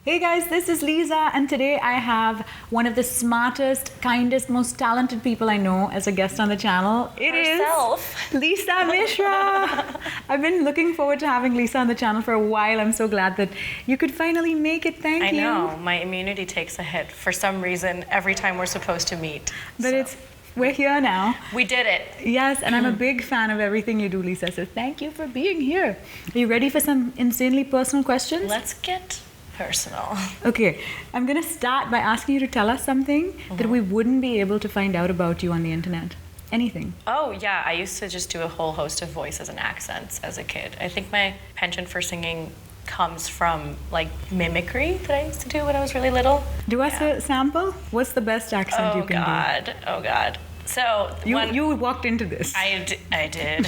Hey guys, this is Leeza, and today I have one of the smartest, kindest, most talented people I know as a guest on the channel. It Herself. is Leeza Mishra. I've been looking forward to having Leeza on the channel for a while. I'm so glad that you could finally make it. Thank you. I know, my immunity takes a hit for some reason every time we're supposed to meet. But we're here now. We did it. Yes, and I'm a big fan of everything you do, Leeza, so thank you for being here. Are you ready for some insanely personal questions? Let's get personal. Okay, I'm gonna start by asking you to tell us something that we wouldn't be able to find out about you on the internet. Anything. Oh yeah, I used to just do a whole host of voices and accents as a kid. I think my penchant for singing comes from like mimicry that I used to do when I was really little. Do us a sample? What's the best accent you can do? Oh God. So you walked into this. I did.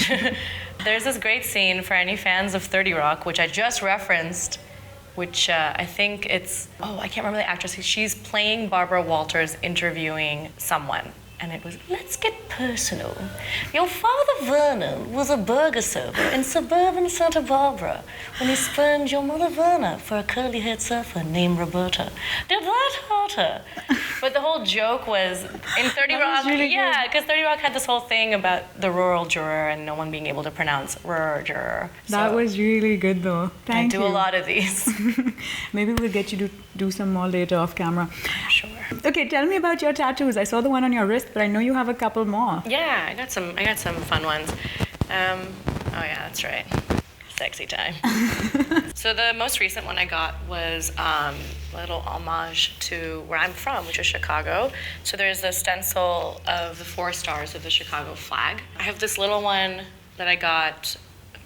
There's this great scene for any fans of 30 Rock, which I just referenced, which I think I can't remember the actress. She's playing Barbara Walters interviewing someone. And it was, let's get personal. Your father Vernon was a burger server in suburban Santa Barbara when he spurned your mother Verna for a curly-haired surfer named Roberta. Did that hurt her? But the whole joke was, in 30 Rock, because 30 Rock had this whole thing about the rural juror and no one being able to pronounce rural juror. That was really good though. Thank you. I do a lot of these. Maybe we'll get you to do some more later off camera. Sure. Okay, tell me about your tattoos. I saw the one on your wrist, but I know you have a couple more. Yeah, I got some fun ones. Oh yeah, that's right. Sexy time. So the most recent one I got was a little homage to where I'm from, which is Chicago. So there's a stencil of the 4 stars of the Chicago flag. I have this little one that I got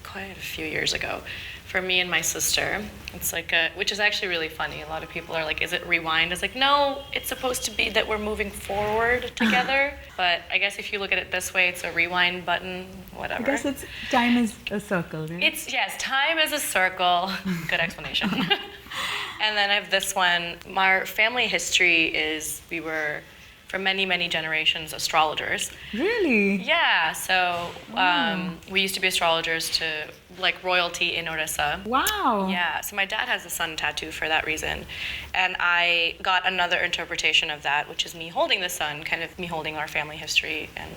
quite a few years ago for me and my sister. It's like which is actually really funny. A lot of people are like, is it rewind? It's like, no, it's supposed to be that we're moving forward together. But I guess if you look at it this way, it's a rewind button, whatever. I guess time is a circle, right? Yes, time is a circle. Good explanation. And then I have this one. My family history is we were, for many, many generations, astrologers. Really? Yeah, so we used to be astrologers to like royalty in Orissa. Wow. Yeah, so my dad has a sun tattoo for that reason. And I got another interpretation of that, which is me holding the sun, kind of me holding our family history and,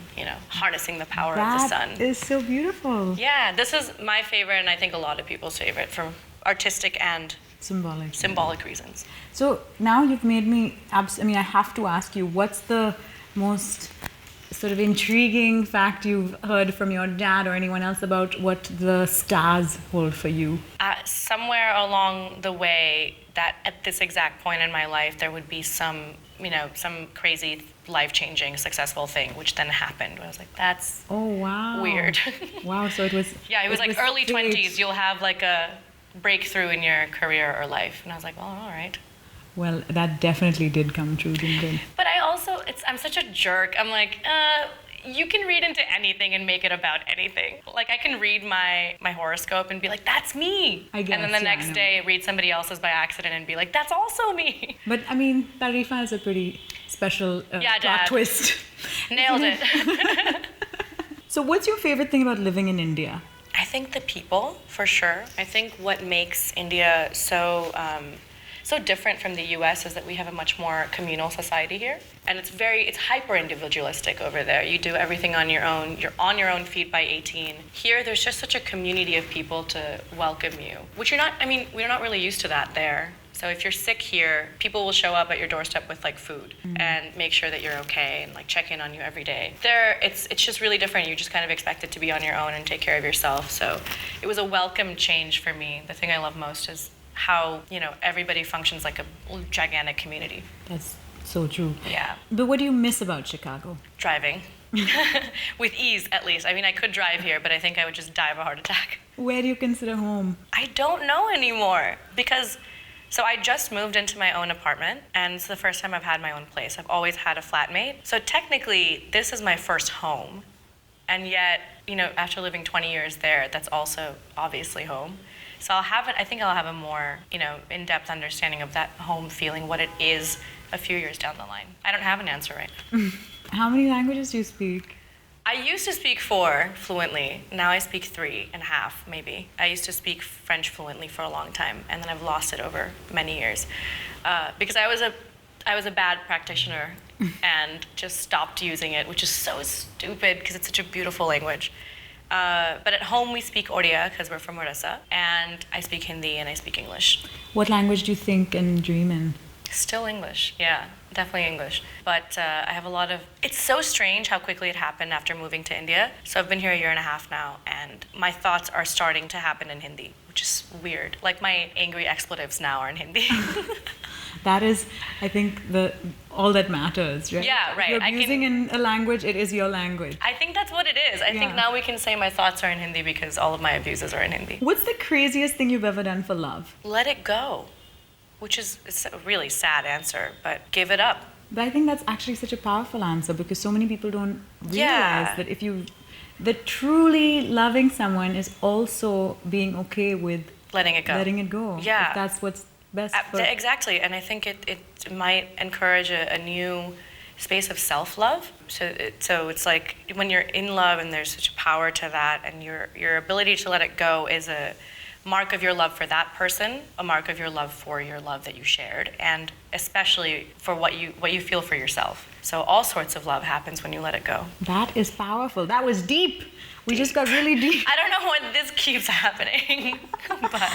harnessing the power of the sun. That is so beautiful. Yeah, this is my favorite and I think a lot of people's favorite for artistic and symbolic reasons. So now you've made me, I have to ask you, what's the most sort of intriguing fact you've heard from your dad or anyone else about what the stars hold for you? Somewhere along the way, that at this exact point in my life, there would be some crazy, life-changing, successful thing, which then happened. I was like, that's weird. Wow, so it was... Yeah, it was like early 20s, you'll have like a breakthrough in your career or life. And I was like, well, all right. Well, that definitely did come true, didn't it? But I'm such a jerk. I'm like, you can read into anything and make it about anything. Like, I can read my horoscope and be like, that's me. I guess, and then the next day, read somebody else's by accident and be like, that's also me. But, Tareefan is a pretty special plot twist. Nailed it. So what's your favorite thing about living in India? I think the people, for sure. I think what makes India so different from the US is that we have a much more communal society here. And it's hyper individualistic over there. You do everything on your own. You're on your own feet by 18. Here, there's just such a community of people to welcome you, which we're not really used to that there. So if you're sick here, people will show up at your doorstep with like food and make sure that you're okay and like check in on you every day. There, it's just really different. You're just kind of expected to be on your own and take care of yourself. So it was a welcome change for me. The thing I love most is how, everybody functions like a gigantic community. That's so true. Yeah. But what do you miss about Chicago? Driving. With ease, at least. I could drive here, but I think I would just die of a heart attack. Where do you consider home? I don't know anymore because... So I just moved into my own apartment, and it's the first time I've had my own place. I've always had a flatmate. So technically, this is my first home. And yet, after living 20 years there, that's also obviously home. So I think I'll have a more, in-depth understanding of that home feeling, what it is a few years down the line. I don't have an answer right now. How many languages do you speak? I used to speak 4 fluently. Now I speak 3.5, maybe. I used to speak French fluently for a long time, and then I've lost it over many years because I was a bad practitioner and just stopped using it, which is so stupid because it's such a beautiful language. But at home we speak Odia because we're from Orissa, and I speak Hindi and I speak English. What language do you think and dream in? Still English, yeah, definitely English. But I have a lot of, it's so strange how quickly it happened after moving to India. So I've been here a year and a half now, and my thoughts are starting to happen in Hindi, which is weird. Like my angry expletives now are in Hindi. That is, I think, all that matters, right? Yeah, right. If you're using in a language, it is your language. I think that's what it is. I think now we can say my thoughts are in Hindi because all of my abuses are in Hindi. What's the craziest thing you've ever done for love? Let it go, which is it's a really sad answer, but give it up. But I think that's actually such a powerful answer because so many people don't realize that truly loving someone is also being okay with letting it go. Letting it go. Yeah. If that's what's best for... Exactly, and I think it might encourage a new space of self-love. So it's like when you're in love and there's such a power to that, and your ability to let it go is a mark of your love for that person, a mark of your love for your love that you shared, and especially for what you feel for yourself. So all sorts of love happens when you let it go. That is powerful. That was deep. We just got really deep. I don't know when this keeps happening, but...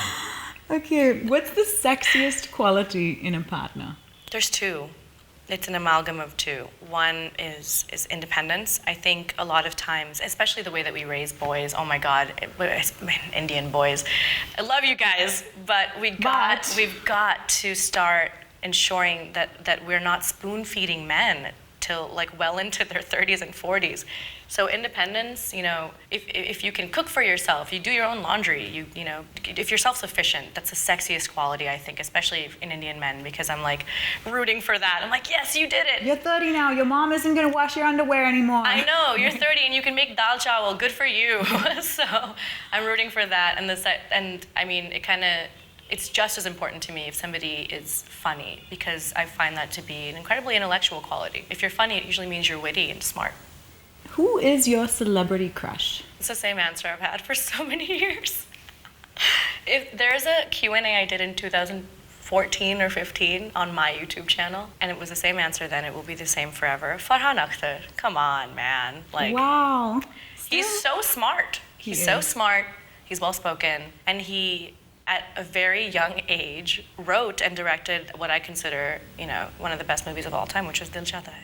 Okay, what's the sexiest quality in a partner? There's 2. It's an amalgam of 2. One is independence. I think a lot of times, especially the way that we raise boys, oh my God, Indian boys. I love you guys, but we've got to start ensuring that we're not spoon-feeding men till like well into their 30s and 40s. So independence, if you can cook for yourself, you do your own laundry, you know, if you're self-sufficient, that's the sexiest quality, I think, especially in Indian men, because I'm like rooting for that. I'm like, yes, you did it. You're 30 now. Your mom isn't going to wash your underwear anymore. I know, you're 30 and you can make dal chawal. Good for you. So I'm rooting for that. And I mean, it's just as important to me if somebody is funny, because I find that to be an incredibly intellectual quality. If you're funny, it usually means you're witty and smart. Who is your celebrity crush? It's the same answer I've had for so many years. If there's a Q&A I did in 2014 or 15 on my YouTube channel, and it was the same answer then, it will be the same forever. Farhan Akhtar, come on, man. Like, wow. He's so smart. He's so smart, he's well-spoken, and he, at a very young age, wrote and directed what I consider, one of the best movies of all time, which is Dil Chahta Hai.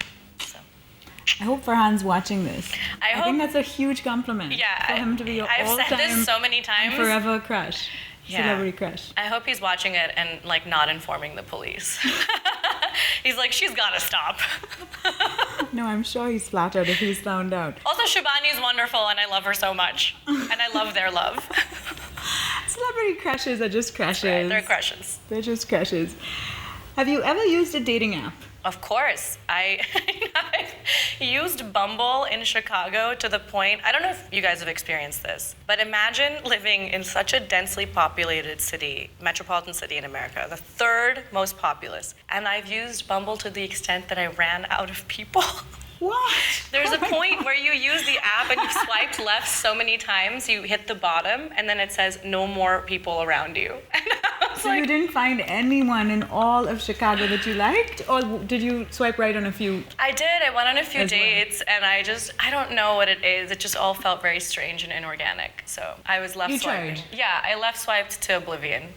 I hope Farhan's watching this. I think that's a huge compliment for him to be your all-time, I've said this so many times, forever crush, celebrity crush. I hope he's watching it and like not informing the police. He's like, she's gotta stop. No, I'm sure he's flattered if he's found out. Also, Shubhani's wonderful and I love her so much. And I love their love. Celebrity crushes are just crushes. Right, they're crushes. They're just crushes. Have you ever used a dating app? Of course. I used Bumble in Chicago to the point, I don't know if you guys have experienced this, but imagine living in such a densely populated city, metropolitan city in America, the 3rd most populous, and I've used Bumble to the extent that I ran out of people. What? There's a point where you use the app and you've swiped left so many times, you hit the bottom, and then it says no more people around you. And so you didn't find anyone in all of Chicago that you liked, or did you swipe right on a few? I did. I went on a few dates, and I don't know what it is. It just all felt very strange and inorganic. So I was left swiping. Tried. Yeah, I left swiped to oblivion.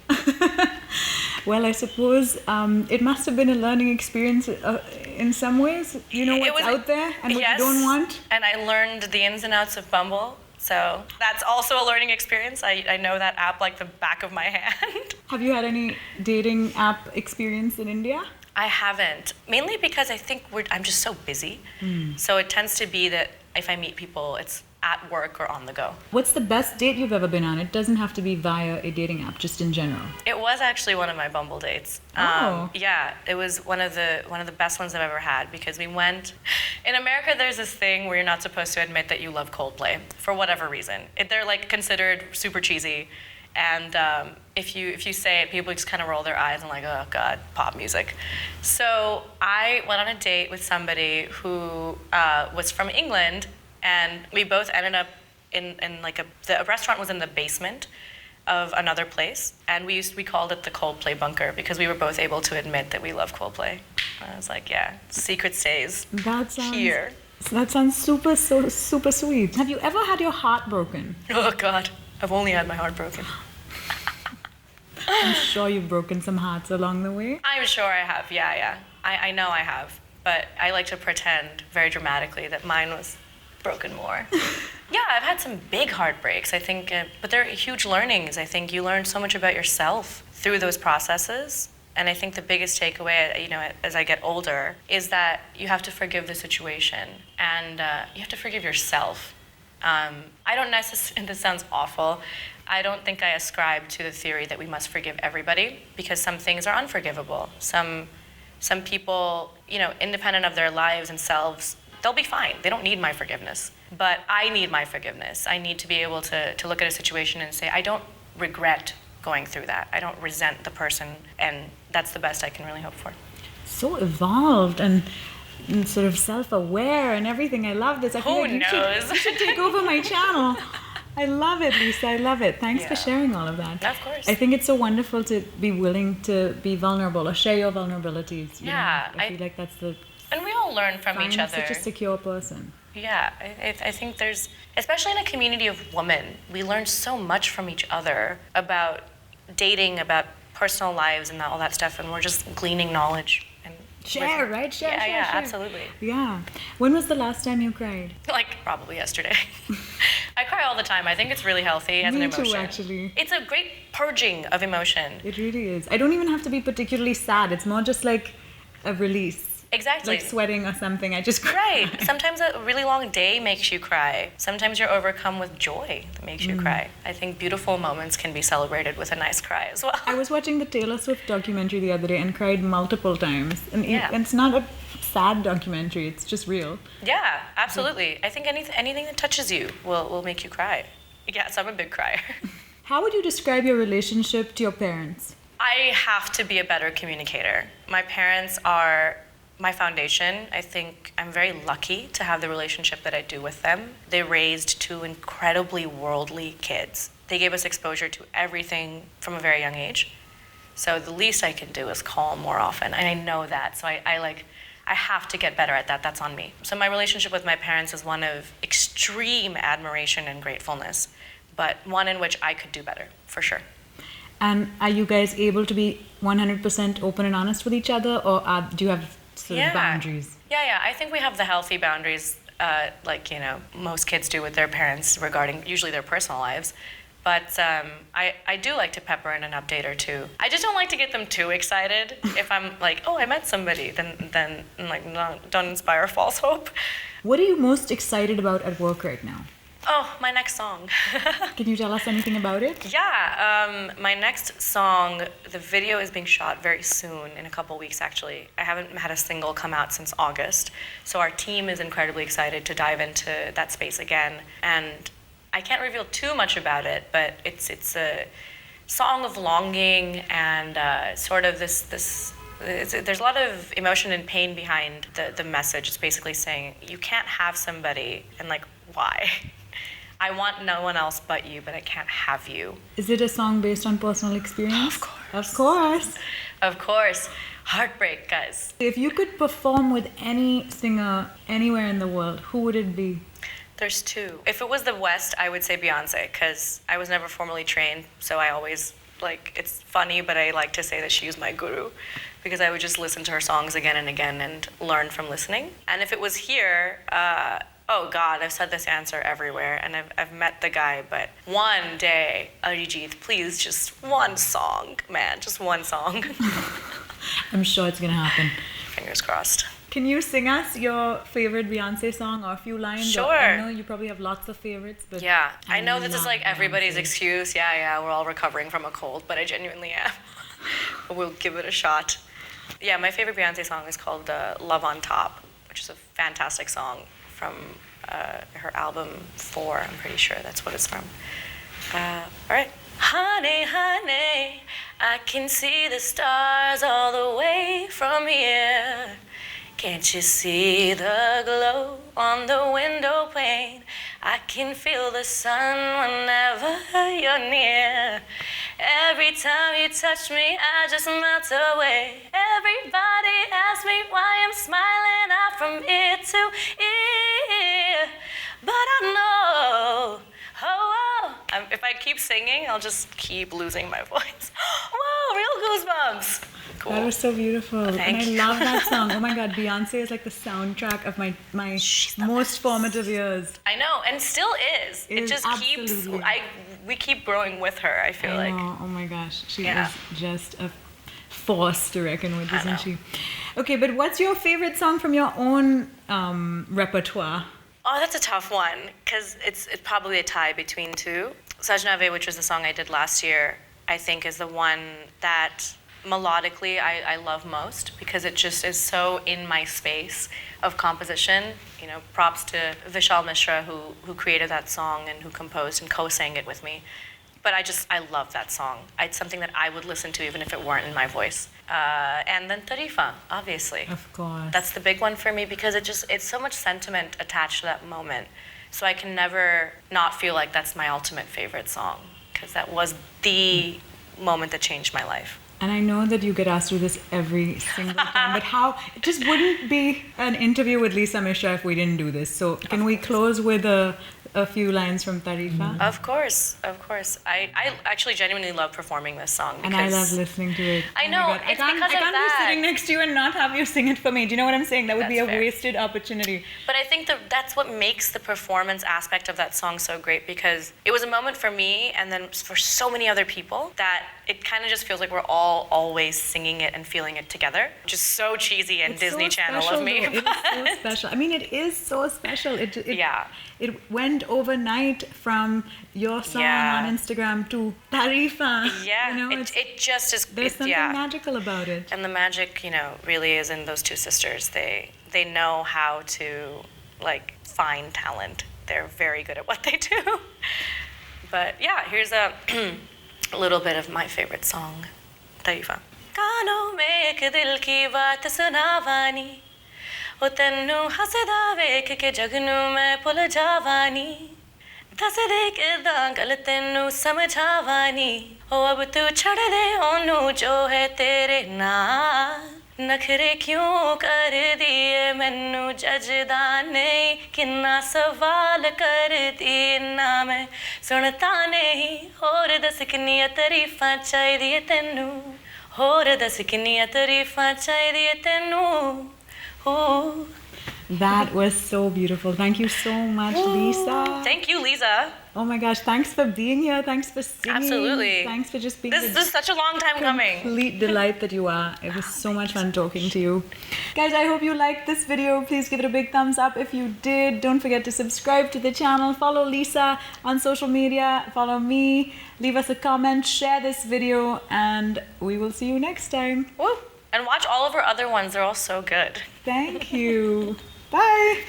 Well, I suppose it must have been a learning experience in some ways. You know what's out there and what you don't want. And I learned the ins and outs of Bumble. So that's also a learning experience. I know that app like the back of my hand. Have you had any dating app experience in India? I haven't. Mainly because I think I'm just so busy. So it tends to be that if I meet people, it's at work or on the go. What's the best date you've ever been on? It doesn't have to be via a dating app, just in general. It was actually one of my Bumble dates. Oh. Yeah, it was one of the best ones I've ever had, because we went. In America, there's this thing where you're not supposed to admit that you love Coldplay for whatever reason. They're like considered super cheesy, and if you say it, people just kind of roll their eyes and like, oh God, pop music. So I went on a date with somebody who was from England. and we both ended up in like the restaurant was in the basement of another place, and we called it the Coldplay bunker because we were both able to admit that we love Coldplay. And I was like, yeah, secret stays here. That sounds super sweet. Have you ever had your heart broken? Oh God, I've only had my heart broken. I'm sure you've broken some hearts along the way. I'm sure I have, yeah. I know I have, but I like to pretend very dramatically that mine was broken more. Yeah, I've had some big heartbreaks, I think, but they're huge learnings. I think you learn so much about yourself through those processes. And I think the biggest takeaway, as I get older, is that you have to forgive the situation and you have to forgive yourself. I don't necessarily, and this sounds awful, I don't think I ascribe to the theory that we must forgive everybody because some things are unforgivable. Some people, independent of their lives and selves, they'll be fine. They don't need my forgiveness. But I need my forgiveness. I need to be able to look at a situation and say, I don't regret going through that. I don't resent the person, and that's the best I can really hope for. So evolved and sort of self-aware and everything. I love this. I feel like you should take over my channel. I love it, Leeza. I love it. Thanks for sharing all of that. Of course. I think it's so wonderful to be willing to be vulnerable or share your vulnerabilities. I feel like that's the... And we all learn from each other. Such a secure person. Yeah, I think there's, especially in a community of women, we learn so much from each other about dating, about personal lives and all that stuff, and we're just gleaning knowledge. Share, right? Share. Absolutely. Yeah. When was the last time you cried? Like, probably yesterday. I cry all the time. I think it's really healthy as an emotion. Me too, actually. It's a great purging of emotion. It really is. I don't even have to be particularly sad. It's more just like a release. Exactly. Like sweating or something. I just cry. Right. Sometimes a really long day makes you cry. Sometimes you're overcome with joy that makes you cry. I think beautiful moments can be celebrated with a nice cry as well. I was watching the Taylor Swift documentary the other day and cried multiple times. And it's not a sad documentary. It's just real. Yeah, absolutely. I think anything that touches you will make you cry. Yes, I'm a big crier. How would you describe your relationship to your parents? I have to be a better communicator. My parents are my foundation. I think I'm very lucky to have the relationship that I do with them. They raised two incredibly worldly kids. They gave us exposure to everything from a very young age. So the least I can do is call more often, and I know that. So I have to get better at that. That's on me. So my relationship with my parents is one of extreme admiration and gratefulness, but one in which I could do better, for sure. And are you guys able to be 100% open and honest with each other, or do you have sort of boundaries? Yeah. I think we have the healthy boundaries, like most kids do with their parents regarding usually their personal lives. But I do like to pepper in an update or two. I just don't like to get them too excited. If I'm like, oh, I met somebody, then like, no, don't inspire false hope. What are you most excited about at work right now? Oh, my next song. Can you tell us anything about it? Yeah, my next song, the video is being shot very soon, in a couple weeks actually. I haven't had a single come out since August, so our team is incredibly excited to dive into that space again. And I can't reveal too much about it, but it's a song of longing and sort of this there's a lot of emotion and pain behind the message. It's basically saying, you can't have somebody, and like, why? I want no one else but you, but I can't have you. Is it a song based on personal experience? Of course. Of course. Of course. Heartbreak, guys. If you could perform with any singer anywhere in the world, who would it be? There's two. If it was the West, I would say Beyoncé, because I was never formally trained, so I always, it's funny, but I like to say that she was my guru, because I would just listen to her songs again and again and learn from listening. And if it was here, oh God, I've said this answer everywhere, and I've met the guy, but one day, Arijit, please, just one song, man, just one song. I'm sure it's gonna happen. Fingers crossed. Can you sing us your favorite Beyoncé song or a few lines? Sure. I know you probably have lots of favorites, but yeah, I know this is like everybody's Beyoncé. excuse. Yeah, we're all recovering from a cold, but I genuinely am. But we'll give it a shot. Yeah, my favorite Beyoncé song is called Love on Top, which is a fantastic song from her album 4, I'm pretty sure that's what it's from. All right. Honey, honey, I can see the stars all the way from here. Can't you see the glow on the window pane? I can feel the sun whenever you're near. Every time you touch me, I just melt away. Everybody asks me why I'm smiling out from ear to ear. But I know, if I keep singing, I'll just keep losing my voice. Whoa, real goosebumps. Cool. That was so beautiful. Thank you. I love that song. Oh my God, Beyoncé is like the soundtrack of my most formative years. I know, and still is. It just absolutely. keeps. We keep growing with her. I feel I like. know. Oh my gosh, she Yeah. is just a force to reckon with, I isn't know. she? Okay, but what's your favorite song from your own repertoire? Oh, that's a tough one because it's probably a tie between two. Sajnave, which was the song I did last year, I think is the one that melodically I love most because it just is so in my space of composition. You know, props to Vishal Mishra who created that song and who composed and co-sang it with me. But I love that song. It's something that I would listen to even if it weren't in my voice. And then Tareefan, obviously. Of course. That's the big one for me because it's so much sentiment attached to that moment. So I can never not feel like that's my ultimate favorite song because that was the moment that changed my life. And I know that you get asked to do this every single time, but it just wouldn't be an interview with Leeza Mishra if we didn't do this. So can we close with a few lines from Tareefan? Of course. I actually genuinely love performing this song. And I love listening to it. I Oh my know, God. it's because of I can't be that. sitting next to you and not have you sing it for me. Do you know what I'm saying? That would be a That's fair. wasted opportunity. But I think that's what makes the performance aspect of that song so great because it was a moment for me and then for so many other people that it kind of just feels like we're all always singing it and feeling it together, which is so cheesy and It's Disney so Channel special, of me. though. It is so special. I mean, it is so special. Yeah. It went overnight from your song Yeah. on Instagram to Tareefan. Yeah, You know, it just is. there's something yeah. magical about it. And the magic, really is in those two sisters. They know how to find talent. They're very good at what they do. But yeah, here's a little bit of my favorite song, Tareefan. कानों में एक दिल की बात सुनावानी ओ तेनू हसदा वेख के जगनू मैं भुल जावानी दस दे किदां गल तेनू समझावानी ओ अब तू छड़ दे ओनू जो है तेरे नाल नखरे क्यों कर दिए मैनू जजदा नहीं किन्ना सवाल कर दिए ना मैं सुनता नहीं होर दस किन्नियां तारीफां चाहिदियां तैनू होर दस किन्नियां तारीफां चाहिदियां तैनू Ooh. That was so beautiful. Thank you so much, Leeza. Thank you, Leeza. Oh my gosh, thanks for being here. Thanks for singing. Absolutely. Thanks for just being This is such a long time coming. complete delight that you are. It was so much fun talking to you. Guys, I hope you liked this video. Please give it a big thumbs up if you did. Don't forget to subscribe to the channel. Follow Leeza on social media. Follow me. Leave us a comment. Share this video. And we will see you next time. Woo. And watch all of her other ones. They're all so good. Thank you. Bye.